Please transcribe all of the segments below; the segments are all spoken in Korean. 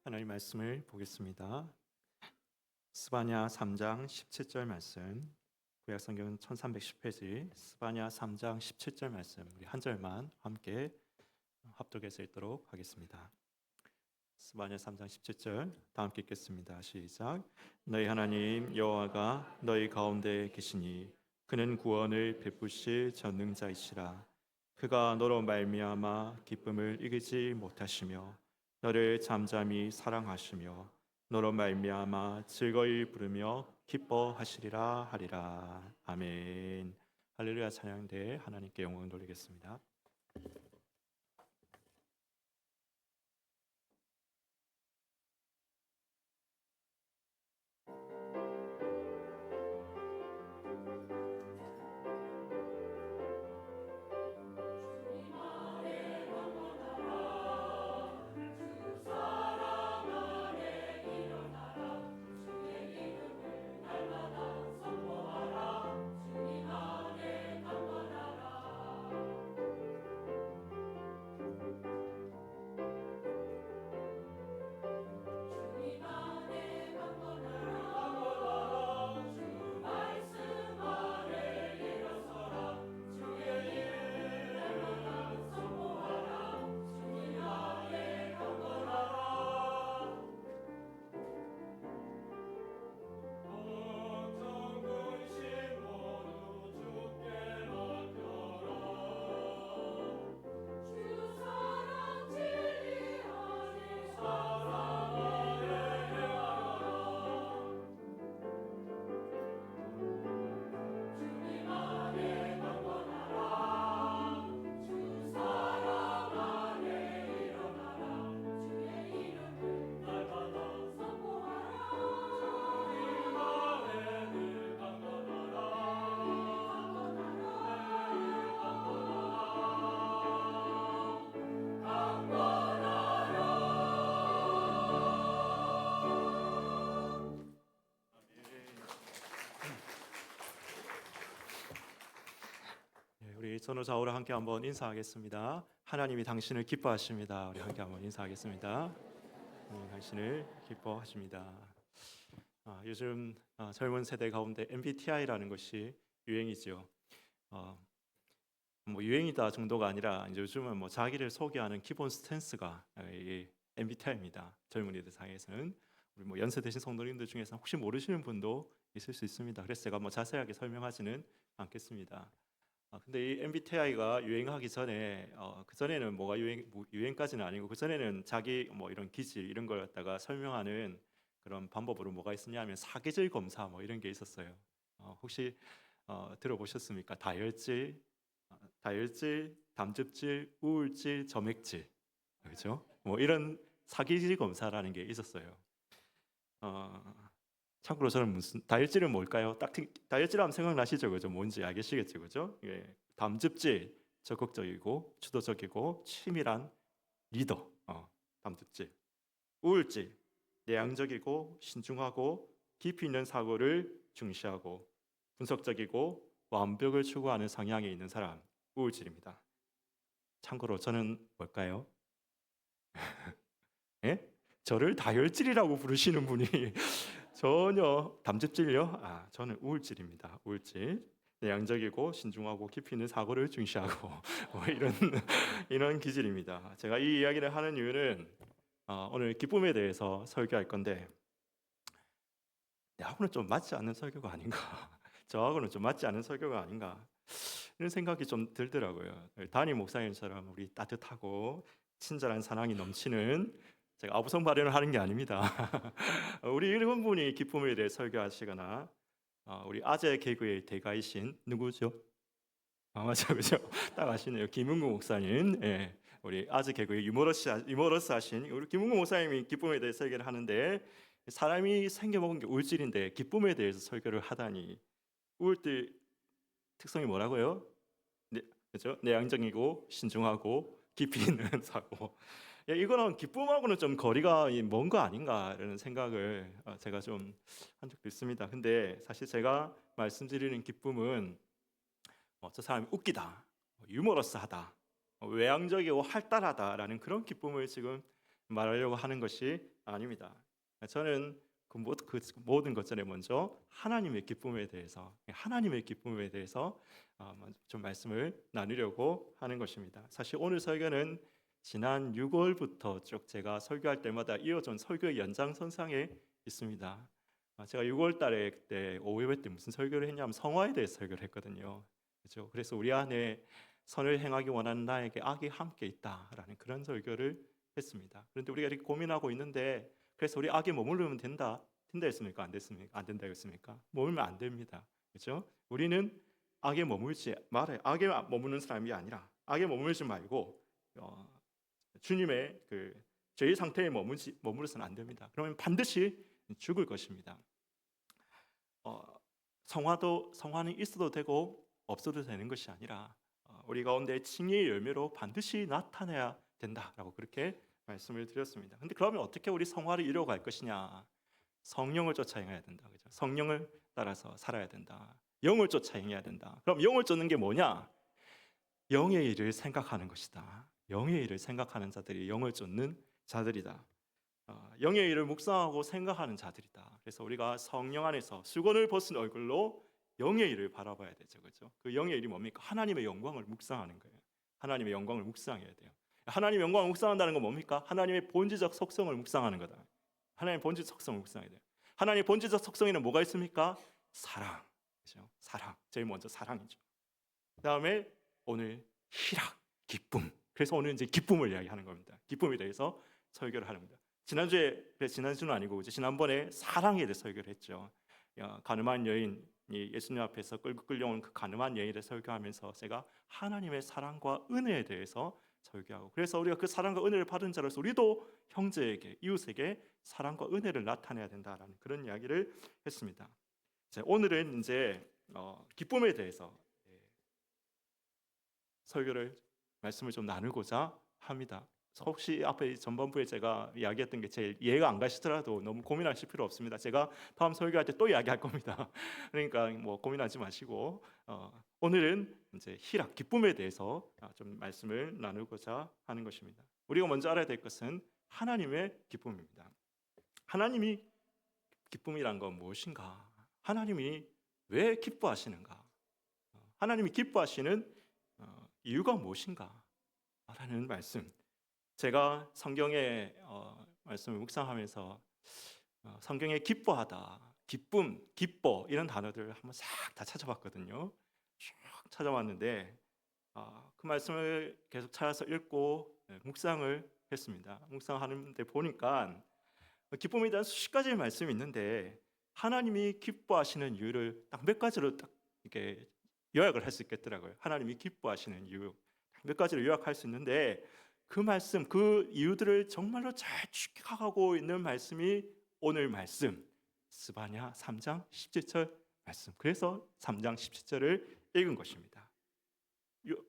하나님 말씀을 보겠습니다. 스바냐 3장 17절 말씀, 구약성경 1310페이지 스바냐 3장 17절 말씀, 우리 한 절만 함께 합독해서 읽도록 하겠습니다. 스바냐 3장 17절 다 함께 읽겠습니다. 시작. 너희 하나님 여호와가 너희 가운데 계시니 그는 구원을 베푸실 전능자이시라. 그가 너로 말미암아 기쁨을 이기지 못하시며 너를 잠잠히 사랑하시며 너로 말미암아 즐거이 부르며 기뻐하시리라 하리라. 아멘. 할렐루야. 찬양대 하나님께 영광을 돌리겠습니다. 우리 전후 좌우로 함께 한번 인사하겠습니다. 하나님이 당신을 기뻐하십니다. 우리 함께 한번 인사하겠습니다. 당신을 기뻐하십니다. 요즘 젊은 세대 가운데 MBTI라는 것이 유행이죠. 뭐 유행이다 정도가 아니라 이제 요즘은 뭐 자기를 소개하는 기본 스탠스가 이 MBTI입니다. 젊은이들 사이에서는 우리 뭐 연세 대신 성도님들 중에서 혹시 모르시는 분도 있을 수 있습니다. 그래서 제가 뭐 자세하게 설명하지는 않겠습니다. 근데 이 MBTI가 유행하기 전에 그 전에는 뭐가 유행까지는 아니고 그 전에는 자기 뭐 이런 기질 이런 걸 갖다가 설명하는 그런 방법으로 뭐가 있었냐면 사계절 검사 뭐 이런 게 있었어요. 혹시 들어보셨습니까? 다혈질, 담즙질, 우울질, 점액질, 그렇죠? 뭐 이런 사계질 검사라는 게 있었어요. 참고로 저는 무슨 다혈질은 뭘까요? 딱 다혈질 하면 생각나시죠, 그죠? 뭔지 알겠시겠죠, 그죠? 예, 담즙질 적극적이고 주도적이고 치밀한 리더, 담즙질. 우울질 내향적이고 신중하고 깊이 있는 사고를 중시하고 분석적이고 완벽을 추구하는 성향이 있는 사람, 우울질입니다. 참고로 저는 뭘까요? 예? 저를 다혈질이라고 부르시는 분이 전혀 담즙질요? 저는 우울질입니다. 우울질. 내향적이고 신중하고 깊이 있는 사고를 중시하고 뭐 이런 기질입니다. 제가 이 이야기를 하는 이유는 오늘 기쁨에 대해서 설교할 건데 나하고는 좀 맞지 않는 설교가 아닌가, 저하고는 좀 맞지 않는 설교가 아닌가 이런 생각이 좀 들더라고요. 담임 목사님처럼 우리 따뜻하고 친절한 사랑이 넘치는, 제가 아부성 발언을 하는 게 아닙니다. 우리 일본 분이 기쁨에 대해 설교하시거나 우리 아재 개그의 대가이신 누구죠? 맞아, 그죠? 딱 아시네요. 김은구 목사님. 예, 우리 아재 개그의 유머러스 하신 우리 김은구 목사님이 기쁨에 대해 설교를 하는데, 사람이 생겨먹은 게 우울질인데 기쁨에 대해서 설교를 하다니. 우울질 특성이 뭐라고요? 네, 그죠? 내향적이고 신중하고 깊이 있는 사고. 이거는 기쁨하고는 좀 거리가 먼 거 아닌가라는 생각을 제가 좀 한 적도 있습니다. 근데 사실 제가 말씀드리는 기쁨은 저 사람이 웃기다, 유머러스하다, 외향적이고 활달하다라는 그런 기쁨을 지금 말하려고 하는 것이 아닙니다. 저는 그 모든 것 전에 먼저 하나님의 기쁨에 대해서 좀 말씀을 나누려고 하는 것입니다. 사실 오늘 설교는 지난 6월부터 쭉 제가 설교할 때마다 이어진 설교의 연장선상에 있습니다. 제가 6월 달에 그때 5예배 때 무슨 설교를 했냐면 성화에 대해서 설교를 했거든요. 그렇죠? 그래서 우리 안에 선을 행하기 원하는 나에게 악이 함께 있다라는 그런 설교를 했습니다. 그런데 우리가 이렇게 고민하고 있는데 그래서 우리 악에 머무르면 된다 했습니까? 안 됐습니까? 안 된다 했습니까? 머물면 안 됩니다. 그렇죠? 우리는 악에 머물지 말아요. 악에 머무는 사람이 아니라 악에 머물지 말고 주님의 그 죄의 상태에 머무르서는 안 됩니다. 그러면 반드시 죽을 것입니다. 성화는 있어도 되고 없어도 되는 것이 아니라 우리 가운데 칭의의 열매로 반드시 나타내야 된다라고 그렇게 말씀을 드렸습니다. 근데 그러면 어떻게 우리 성화를 이루어갈 것이냐? 성령을 쫓아 행해야 된다. 그죠? 성령을 따라서 살아야 된다. 영을 쫓아 행해야 된다. 그럼 영을 쫓는 게 뭐냐? 영의 일을 생각하는 것이다. 영의 일을 생각하는 자들이 영을 쫓는 자들이다. 영의 일을 묵상하고 생각하는 자들이다. 그래서 우리가 성령 안에서 수건을 벗은 얼굴로 영의 일을 바라봐야 되죠. 그렇죠? 그 영의 일이 뭡니까? 하나님의 영광을 묵상하는 거예요. 하나님의 영광을 묵상해야 돼요. 하나님의 영광을 묵상한다는 건 뭡니까? 하나님의 본질적 속성을 묵상하는 거다. 하나님의 본질적 속성을 묵상해야 돼요. 하나님의 본질적 속성에는 뭐가 있습니까? 사랑. 그렇죠? 사랑. 제일 먼저 사랑이죠. 그다음에 오늘 희락, 기쁨. 그래서 오늘 이제 기쁨을 이야기하는 겁니다. 기쁨에 대해서 설교를 하는 겁니다. 지난주는 아니고 이제 지난번에 사랑에 대해 설교를 했죠. 가늠한 여인이 예수님 앞에서 끌고 끌려온 그 가늠한 여인을 설교하면서 제가 하나님의 사랑과 은혜에 대해서 설교하고, 그래서 우리가 그 사랑과 은혜를 받은 자로서 우리도 형제에게, 이웃에게 사랑과 은혜를 나타내야 된다라는 그런 이야기를 했습니다. 오늘은 이제 기쁨에 대해서 말씀을 좀 나누고자 합니다. 혹시 앞에 전반부에 제가 이야기했던 게 제일 이해가 안 가시더라도 너무 고민하실 필요 없습니다. 제가 다음 설교할 때 또 이야기할 겁니다. 그러니까 뭐 고민하지 마시고 오늘은 이제 희락, 기쁨에 대해서 좀 말씀을 나누고자 하는 것입니다. 우리가 먼저 알아야 될 것은 하나님의 기쁨입니다. 하나님이 기쁨이란 건 무엇인가? 하나님이 왜 기뻐하시는가? 하나님이 기뻐하시는 이유가 무엇인가? 라는 말씀. 제가 성경의 말씀을 묵상하면서 성경에 기뻐하다, 기쁨, 기뻐 이런 단어들 한번 싹 다 찾아봤거든요. 쭉 찾아봤는데 그 말씀을 계속 찾아서 읽고 묵상을 했습니다. 묵상하는데 보니까 기쁨에 대한 수십 가지의 말씀이 있는데 하나님이 기뻐하시는 이유를 딱 몇 가지로 딱 이렇게 요약을 할 수 있겠더라고요. 하나님이 기뻐하시는 이유 몇 가지로 요약할 수 있는데 그 말씀, 그 이유들을 정말로 잘 추격하고 있는 말씀이 오늘 말씀 스바냐 3장 17절 말씀. 그래서 3장 17절을 읽은 것입니다.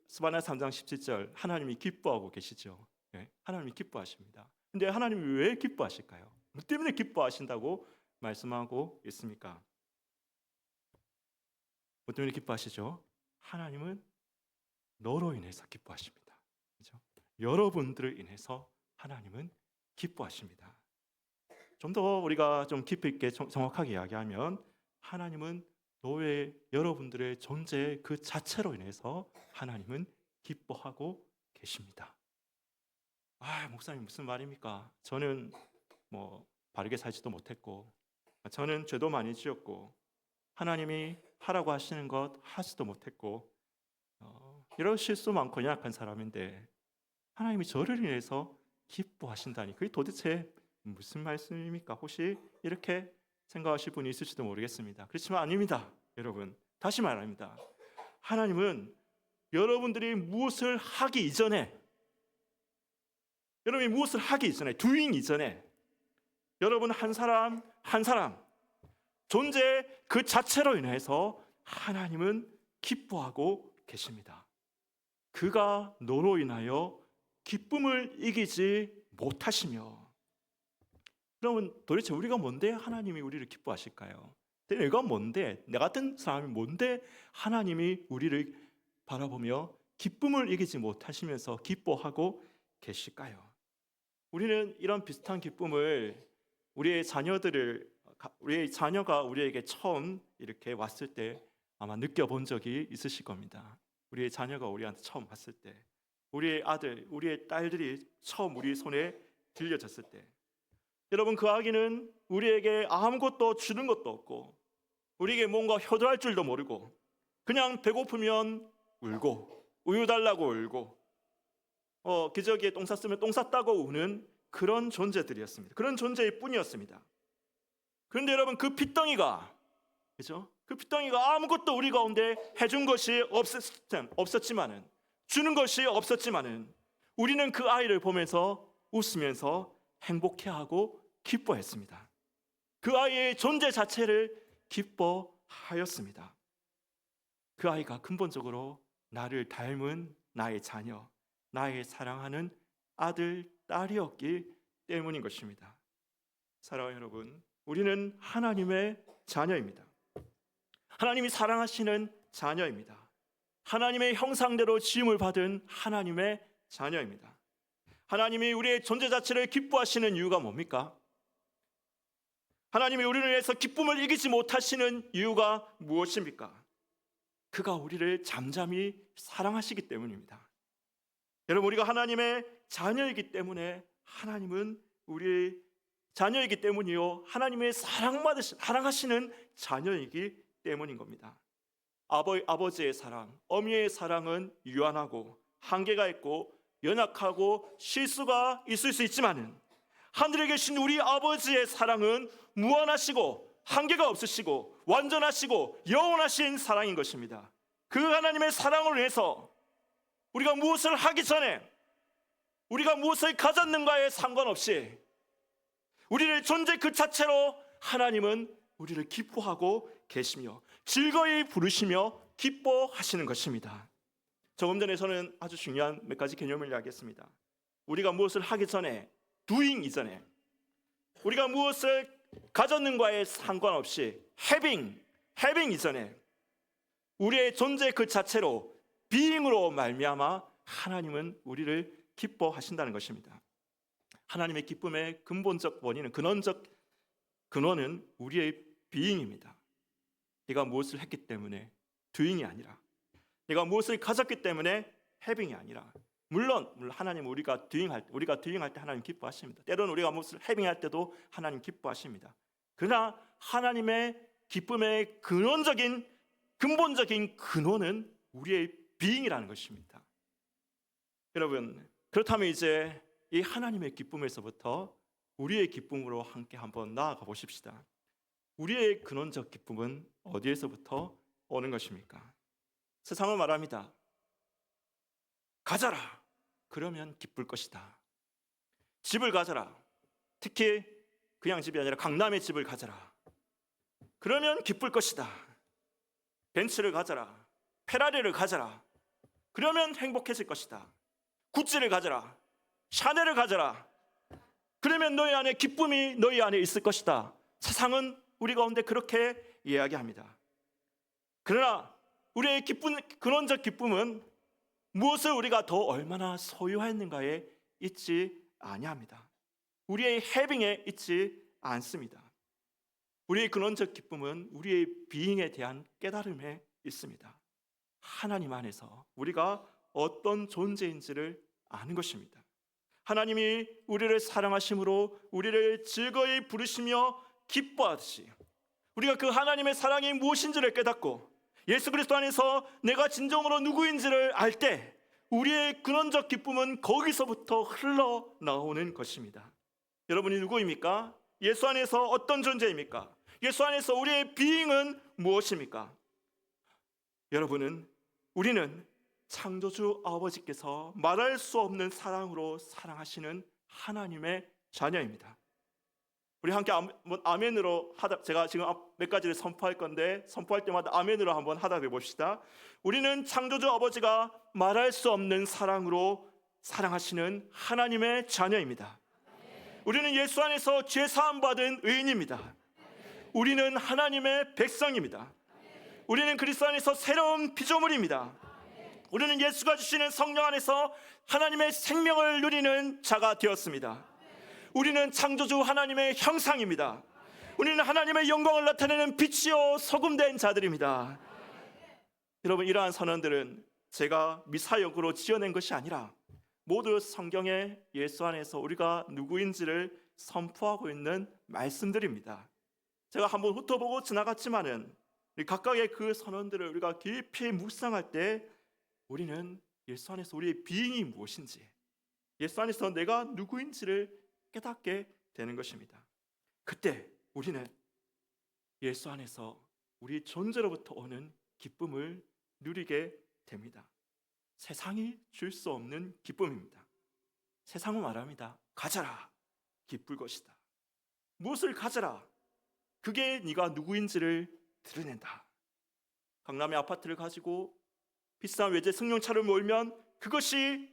스바냐 3장 17절 하나님이 기뻐하고 계시죠. 네, 하나님이 기뻐하십니다. 근데 하나님이 왜 기뻐하실까요? 뭐 때문에 기뻐하신다고 말씀하고 있습니까? 뭐 때문에 기뻐하시죠? 하나님은 너로 인해서 기뻐하십니다. 그렇죠? 여러분들을 인해서 하나님은 기뻐하십니다. 좀 더 우리가 좀 깊이 있게 정확하게 이야기하면 하나님은 여러분들의 존재 그 자체로 인해서 하나님은 기뻐하고 계십니다. 목사님 무슨 말입니까? 저는 뭐 바르게 살지도 못했고 저는 죄도 많이 지었고 하나님이 하라고 하시는 것 하지도 못했고 이런 실수 많고 연약한 사람인데 하나님이 저를 인해서 기뻐하신다니 그게 도대체 무슨 말씀입니까? 혹시 이렇게 생각하실 분이 있을지도 모르겠습니다. 그렇지만 아닙니다. 여러분 다시 말합니다. 하나님은 여러분들이 무엇을 하기 이전에 doing 이전에 여러분 한 사람 한 사람 존재 그 자체로 인해서 하나님은 기뻐하고 계십니다. 그가 너로 인하여 기쁨을 이기지 못하시며, 그러면 도대체 우리가 뭔데 하나님이 우리를 기뻐하실까요? 내가 뭔데, 내 같은 사람이 뭔데 하나님이 우리를 바라보며 기쁨을 이기지 못하시면서 기뻐하고 계실까요? 우리는 이런 비슷한 기쁨을 우리의 자녀가 우리에게 처음 이렇게 왔을 때 아마 느껴본 적이 있으실 겁니다. 우리의 자녀가 우리한테 처음 왔을 때, 우리의 아들, 우리의 딸들이 처음 우리 손에 들려졌을 때, 여러분 그 아기는 우리에게 아무것도 주는 것도 없고 우리에게 뭔가 효도할 줄도 모르고 그냥 배고프면 울고 우유 달라고 울고 기저귀에 똥 쌌으면 똥 쌌다고 우는 그런 존재들이었습니다. 그런 존재일 뿐이었습니다. 그런데 여러분 그 핏덩이가, 그죠? 그 핏덩이가 아무것도 우리 가운데 해준 것이 없었지만은, 주는 것이 없었지만은 우리는 그 아이를 보면서 웃으면서 행복해하고 기뻐했습니다. 그 아이의 존재 자체를 기뻐하였습니다. 그 아이가 근본적으로 나를 닮은 나의 자녀, 나의 사랑하는 아들, 딸이었기 때문인 것입니다. 사랑하는 여러분, 우리는 하나님의 자녀입니다. 하나님이 사랑하시는 자녀입니다. 하나님의 형상대로 지음을 받은 하나님의 자녀입니다. 하나님이 우리의 존재 자체를 기뻐하시는 이유가 뭡니까? 하나님이 우리를 위해서 기쁨을 이기지 못하시는 이유가 무엇입니까? 그가 우리를 잠잠히 사랑하시기 때문입니다. 여러분, 우리가 하나님의 자녀이기 때문에 하나님은 우리의 자녀이기 때문이요, 하나님의 사랑하시는 자녀이기 때문인 겁니다. 아버지의 사랑, 어미의 사랑은 유한하고 한계가 있고 연약하고 실수가 있을 수 있지만은 하늘에 계신 우리 아버지의 사랑은 무한하시고 한계가 없으시고 완전하시고 영원하신 사랑인 것입니다. 그 하나님의 사랑을 위해서 우리가 무엇을 하기 전에, 우리가 무엇을 가졌는가에 상관없이 우리의 존재 그 자체로 하나님은 우리를 기뻐하고 계시며 즐거이 부르시며 기뻐하시는 것입니다. 조금 전에 저는 아주 중요한 몇 가지 개념을 이야기했습니다. 우리가 무엇을 하기 전에, doing 이전에, 우리가 무엇을 가졌는가에 상관없이 having 이전에 우리의 존재 그 자체로 being으로 말미암아 하나님은 우리를 기뻐하신다는 것입니다. 하나님의 기쁨의 근본적 원인은, 근원적 근원은 우리의 being입니다. 네가 무엇을 했기 때문에 doing이 아니라, 네가 무엇을 가졌기 때문에 having이 아니라, 물론 하나님 우리가 doing할 때 하나님 기뻐하십니다. 때로는 우리가 무엇을 having할 때도 하나님 기뻐하십니다. 그러나 하나님의 기쁨의 근본적인 근원은 우리의 being이라는 것입니다. 여러분, 그렇다면 이제 이 하나님의 기쁨에서부터 우리의 기쁨으로 함께 한번 나아가 보십시다. 우리의 근원적 기쁨은 어디에서부터 오는 것입니까? 세상은 말합니다. 가져라, 그러면 기쁠 것이다. 집을 가져라, 특히 그냥 집이 아니라 강남의 집을 가져라, 그러면 기쁠 것이다. 벤츠를 가져라, 페라리를 가져라, 그러면 행복해질 것이다. 구찌를 가져라, 샤넬을 가져라, 그러면 너희 안에 기쁨이 너희 안에 있을 것이다. 세상은 우리 가운데 그렇게 이야기합니다. 그러나 우리의 근원적 기쁨은 무엇을 우리가 더 얼마나 소유했는가에 있지 아니합니다. 우리의 having에 있지 않습니다. 우리의 근원적 기쁨은 우리의 being에 대한 깨달음에 있습니다. 하나님 안에서 우리가 어떤 존재인지를 아는 것입니다. 하나님이 우리를 사랑하심으로 우리를 즐거이 부르시며 기뻐하듯이 우리가 그 하나님의 사랑이 무엇인지를 깨닫고 예수 그리스도 안에서 내가 진정으로 누구인지를 알 때 우리의 근원적 기쁨은 거기서부터 흘러나오는 것입니다. 여러분이 누구입니까? 예수 안에서 어떤 존재입니까? 예수 안에서 우리의 being은 무엇입니까? 우리는 창조주 아버지께서 말할 수 없는 사랑으로 사랑하시는 하나님의 자녀입니다. 우리 함께 아멘으로 제가 지금 몇 가지를 선포할 건데 선포할 때마다 아멘으로 한번 하다 해봅시다. 우리는 창조주 아버지가 말할 수 없는 사랑으로 사랑하시는 하나님의 자녀입니다. 우리는 예수 안에서 죄 사함 받은 의인입니다. 우리는 하나님의 백성입니다. 우리는 그리스도 안에서 새로운 피조물입니다. 우리는 예수가 주시는 성령 안에서 하나님의 생명을 누리는 자가 되었습니다. 우리는 창조주 하나님의 형상입니다. 우리는 하나님의 영광을 나타내는 빛이요 소금된 자들입니다. 여러분, 이러한 선언들은 제가 미사역으로 지어낸 것이 아니라 모두 성경의 예수 안에서 우리가 누구인지를 선포하고 있는 말씀들입니다. 제가 한번 훑어보고 지나갔지만은 각각의 그 선언들을 우리가 깊이 묵상할 때 우리는 예수 안에서 우리의 비잉이 무엇인지, 예수 안에서 내가 누구인지를 깨닫게 되는 것입니다. 그때 우리는 예수 안에서 우리 존재로부터 오는 기쁨을 누리게 됩니다. 세상이 줄 수 없는 기쁨입니다. 세상은 말합니다. 가져라, 기쁠 것이다. 무엇을 가져라, 그게 네가 누구인지를 드러낸다. 강남의 아파트를 가지고 비싼 외제 승용차를 몰면 그것이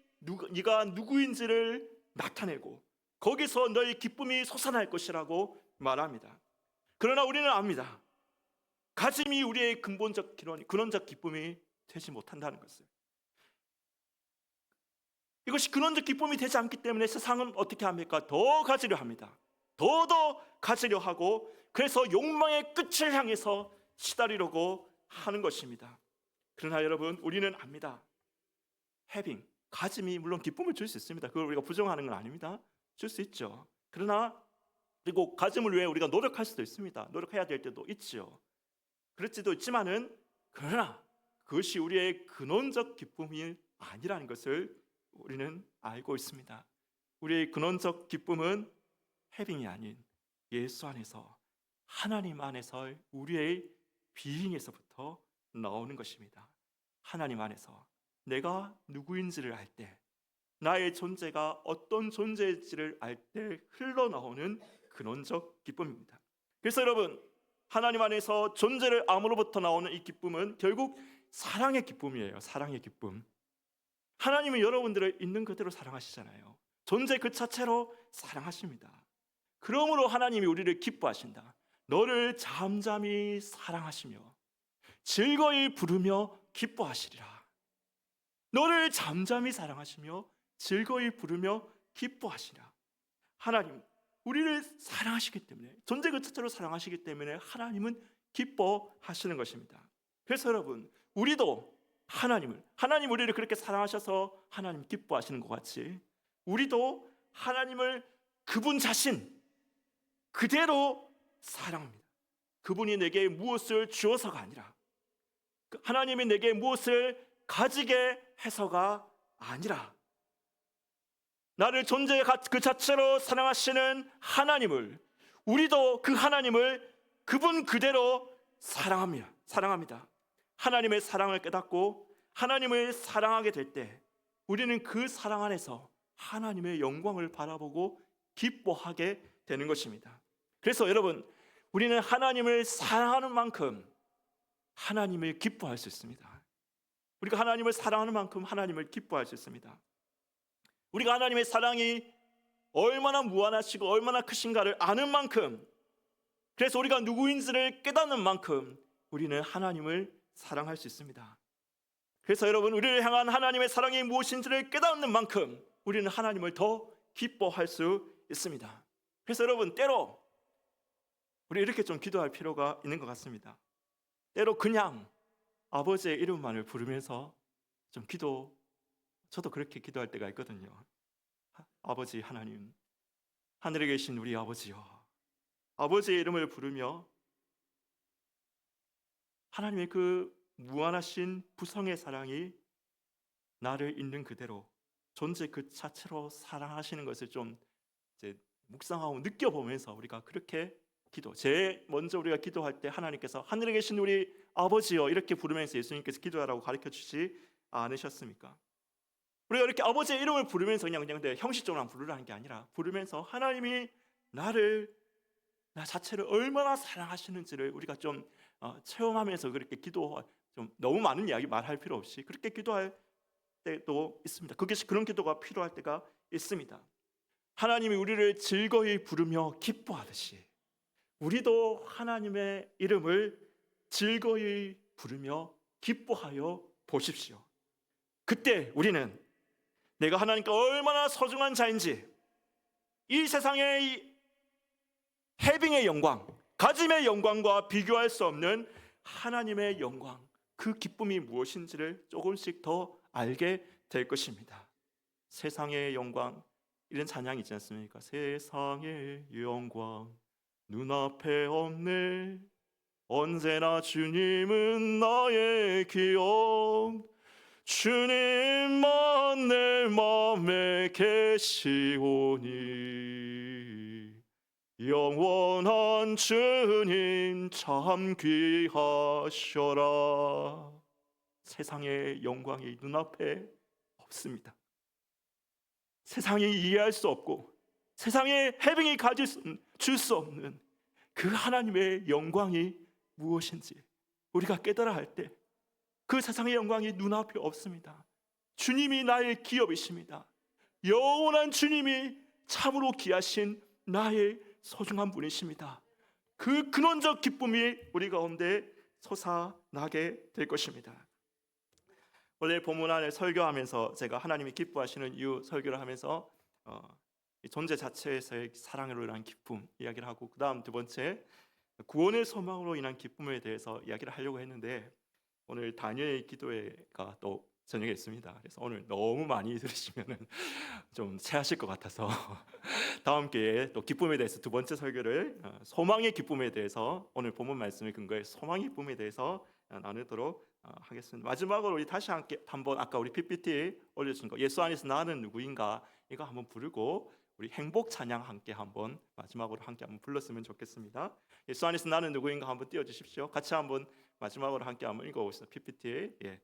네가 누구인지를 나타내고 거기서 너의 기쁨이 솟아날 것이라고 말합니다. 그러나 우리는 압니다. 가짐이 우리의 근원적 기쁨이 되지 못한다는 것을. 이것이 근원적 기쁨이 되지 않기 때문에 세상은 어떻게 합니까? 더 가지려 합니다. 더 가지려 하고, 그래서 욕망의 끝을 향해서 시달리려고 하는 것입니다. 그러나 여러분, 우리는 압니다. 가짐이 물론 기쁨을 줄 수 있습니다. 그걸 우리가 부정하는 건 아닙니다. 줄 수 있죠. 그러나 그리고 가짐을 위해 우리가 노력할 수도 있습니다. 노력해야 될 때도 있죠. 그렇지도 있지만은, 그러나 그것이 우리의 근원적 기쁨이 아니라는 것을 우리는 알고 있습니다. 우리의 근원적 기쁨은 해빙이 아닌 예수 안에서, 하나님 안에서, 우리의 비잉에서부터 나오는 것입니다. 하나님 안에서 내가 누구인지를 알 때, 나의 존재가 어떤 존재인지를 알 때 흘러나오는 근원적 기쁨입니다. 그래서 여러분, 하나님 안에서 존재를 암으로부터 나오는 이 기쁨은 결국 사랑의 기쁨이에요. 사랑의 기쁨. 하나님은 여러분들을 있는 그대로 사랑하시잖아요. 존재 그 자체로 사랑하십니다. 그러므로 하나님이 우리를 기뻐하신다. 너를 잠잠히 사랑하시며 즐거이 부르며 기뻐하시리라. 너를 잠잠히 사랑하시며 즐거이 부르며 기뻐하시라. 하나님, 우리를 사랑하시기 때문에, 존재 그 자체로 사랑하시기 때문에 하나님은 기뻐하시는 것입니다. 그래서 여러분, 우리도 하나님 우리를 그렇게 사랑하셔서 하나님 기뻐하시는 것 같이, 우리도 하나님을 그분 자신 그대로 사랑합니다. 그분이 내게 무엇을 주어서가 아니라, 하나님이 내게 무엇을 가지게 해서가 아니라, 나를 존재 그 자체로 사랑하시는 하나님을, 우리도 그 하나님을 그분 그대로 사랑합니다. 하나님의 사랑을 깨닫고 하나님을 사랑하게 될 때 우리는 그 사랑 안에서 하나님의 영광을 바라보고 기뻐하게 되는 것입니다. 그래서 여러분, 우리는 하나님을 사랑하는 만큼 하나님을 기뻐할 수 있습니다. 우리가 하나님을 사랑하는 만큼 하나님을 기뻐할 수 있습니다. 우리가 하나님의 사랑이 얼마나 무한하시고 얼마나 크신가를 아는 만큼, 그래서 우리가 누구인지를 깨닫는 만큼 우리는 하나님을 사랑할 수 있습니다. 그래서 여러분, 우리를 향한 하나님의 사랑이 무엇인지를 깨닫는 만큼 우리는 하나님을 더 기뻐할 수 있습니다. 그래서 여러분, 때로 우리 이렇게 좀 기도할 필요가 있는 것 같습니다. 때로 그냥 아버지의 이름만을 부르면서 좀 저도 그렇게 기도할 때가 있거든요. 아버지 하나님, 하늘에 계신 우리 아버지요, 아버지의 이름을 부르며 하나님의 그 무한하신 부성의 사랑이 나를 있는 그대로 존재 그 자체로 사랑하시는 것을 좀 이제 묵상하고 느껴보면서 우리가 그렇게 먼저 우리가 기도할 때 하나님께서 하늘에 계신 우리 아버지요 이렇게 부르면서 예수님께서 기도하라고 가르쳐 주시지 않으셨습니까? 우리가 이렇게 아버지의 이름을 부르면서 그냥 형식적으로만 부르라는 게 아니라, 부르면서 하나님이 나 자체를 얼마나 사랑하시는지를 우리가 좀 체험하면서 그렇게 좀 너무 많은 이야기 말할 필요 없이 그렇게 기도할 때도 있습니다. 그런 기도가 필요할 때가 있습니다. 하나님이 우리를 즐거이 부르며 기뻐하듯이 우리도 하나님의 이름을 즐거이 부르며 기뻐하여 보십시오. 그때 우리는 내가 하나님께 얼마나 소중한 자인지, 이 세상의 이 해빙의 영광, 가짐의 영광과 비교할 수 없는 하나님의 영광, 그 기쁨이 무엇인지를 조금씩 더 알게 될 것입니다. 세상의 영광, 이런 찬양이 있지 않습니까? 세상의 영광 눈앞에 없네, 언제나 주님은 나의 기억, 주님만 내 맘에 계시오니, 영원한 주님 참 귀하셔라. 세상의 영광이 눈앞에 없습니다. 세상이 이해할 수 없고 세상의 해빙이 줄 수 없는 그 하나님의 영광이 무엇인지 우리가 깨달아 할 때 그 세상의 영광이 눈앞에 없습니다. 주님이 나의 기업이십니다. 영원한 주님이 참으로 귀하신 나의 소중한 분이십니다. 그 근원적 기쁨이 우리 가운데 솟아나게 될 것입니다. 원래 본문 안에 설교하면서 제가 하나님이 기뻐하시는 이유 설교를 하면서 존재 자체에서의 사랑으로 인한 기쁨 이야기를 하고, 그 다음 두 번째 구원의 소망으로 인한 기쁨에 대해서 이야기를 하려고 했는데, 오늘 다니엘의 기도회가 또 저녁에 있습니다. 그래서 오늘 너무 많이 들으시면 좀 체하실 것 같아서 다음 기회에 또 기쁨에 대해서 두 번째 설교를 소망의 기쁨에 대해서, 오늘 본문 말씀을 근거해 소망의 기쁨에 대해서 나누도록 하겠습니다. 마지막으로 우리 다시 함께 한번 아까 우리 PPT 올려주신 거 예수 안에서 나는 누구인가 이거 한번 부르고 우리 행복 찬양 함께 한번 마지막으로 함께 한번 불렀으면 좋겠습니다. 예수 안에서 나는 누구인가 한번 띄워주십시오. 같이 한번 마지막으로 함께 한번 읽어보시죠. PPT. 예.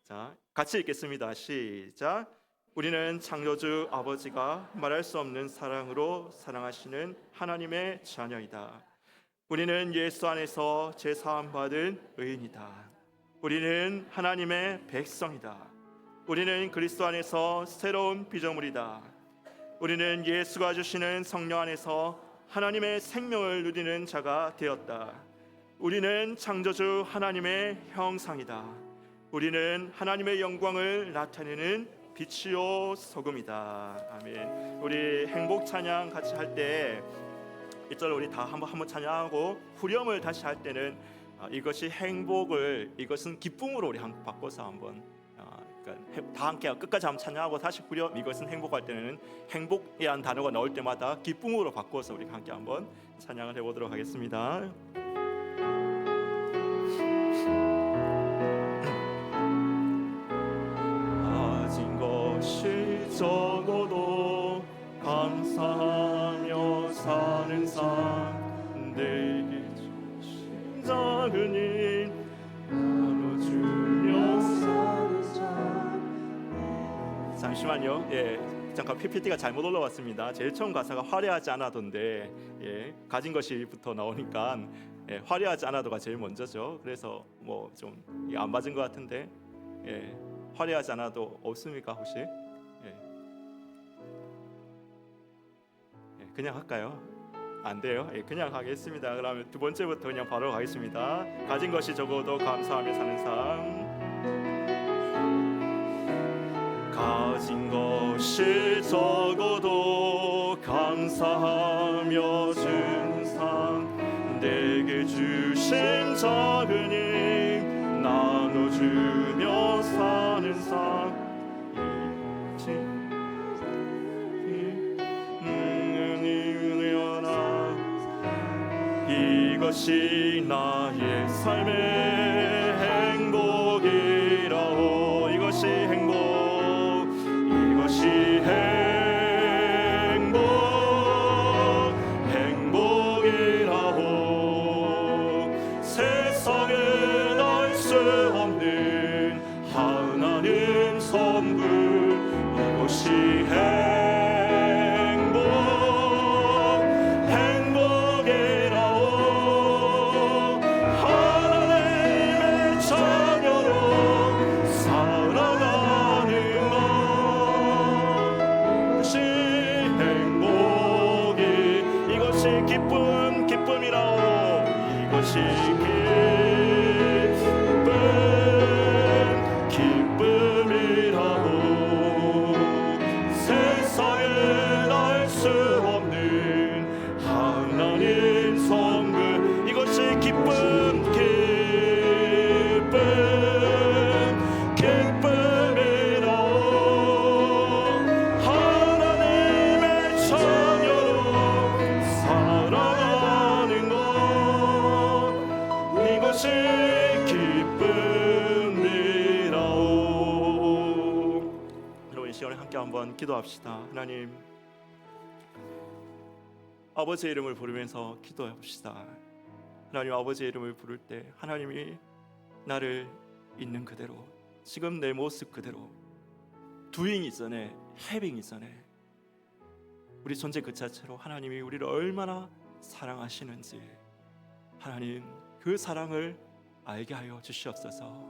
자, 같이 읽겠습니다. 시작. 우리는 창조주 아버지가 말할 수 없는 사랑으로 사랑하시는 하나님의 자녀이다. 우리는 예수 안에서 제사함 받은 의인이다. 우리는 하나님의 백성이다. 우리는 그리스도 안에서 새로운 피조물이다. 우리는 예수가 주시는 성령 안에서 하나님의 생명을 누리는 자가 되었다. 우리는 창조주 하나님의 형상이다. 우리는 하나님의 영광을 나타내는 빛이요 소금이다. 아멘. 우리 행복 찬양 같이 할 때 1절 우리 다 한번 찬양하고 후렴을 다시 할 때는 이것이 행복을, 이것은 기쁨으로 우리 한번 바꿔서 한번 그러니까 다 함께 끝까지 한번 찬양하고 다시 후렴 이것은 행복할 때는 행복이라는 단어가 나올 때마다 기쁨으로 바꿔서 우리 함께 한번 찬양을 해보도록 하겠습니다. 가진 것이 적어도 감사하며 사는 삶, 내게 주신 작은 일 나눠주며 사는 삶. 잠시만요. 예, 잠깐 PPT가 잘못 올라왔습니다. 제일 처음 가사가 화려하지 않아도인데, 예, 가진 것이부터 나오니까 예, 화려하지 않아도가 제일 먼저죠. 그래서 뭐 좀 안 맞은 것 같은데, 예, 화려하지 않아도 없습니까 혹시? 예. 예, 그냥 할까요? 안 돼요? 예, 그냥 하겠습니다. 그러면 두 번째부터 그냥 바로 가겠습니다. 가진 것이 적어도 감사하며 사는 삶. 가진 것이 적어도 감사하며 주는 삶, 내게 주신 작은 힘 나눠주며 사는 삶. 이것이 나의 삶의 행복이라오. 이것이 행복, 이것이 행복, 행복이라오. 세상에 날 수 없는 하나님 선물, 이것이 행복, 행복이라오. 하나님 한번 기도합시다. 하나님, 아버지의 이름을 부르면서 기도해봅시다. 하나님, 아버지의 이름을 부를 때 하나님이 나를 있는 그대로, 지금 내 모습 그대로, doing 이전에 having 이전에 우리 존재 그 자체로 하나님이 우리를 얼마나 사랑하시는지, 하나님 그 사랑을 알게 하여 주시옵소서.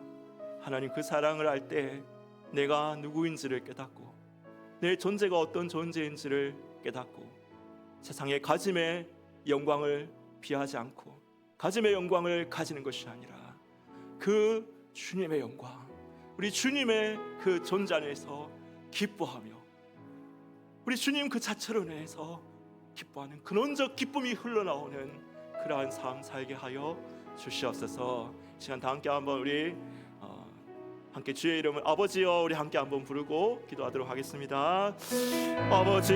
하나님, 그 사랑을 알 때 내가 누구인지를 깨닫고 내 존재가 어떤 존재인지를 깨닫고 세상의 가짐의 영광을 비하지 않고 가짐의 영광을 가지는 것이 아니라 그 주님의 영광, 우리 주님의 그 존재 안에서 기뻐하며 우리 주님 그 자체로 인해서 기뻐하는 근원적 기쁨이 흘러나오는 그러한 삶 살게 하여 주시옵소서. 시간 다 함께 한번 우리 함께 주의 이름을 아버지여 우리 함께 한번 부르고 기도하도록 하겠습니다. 아버지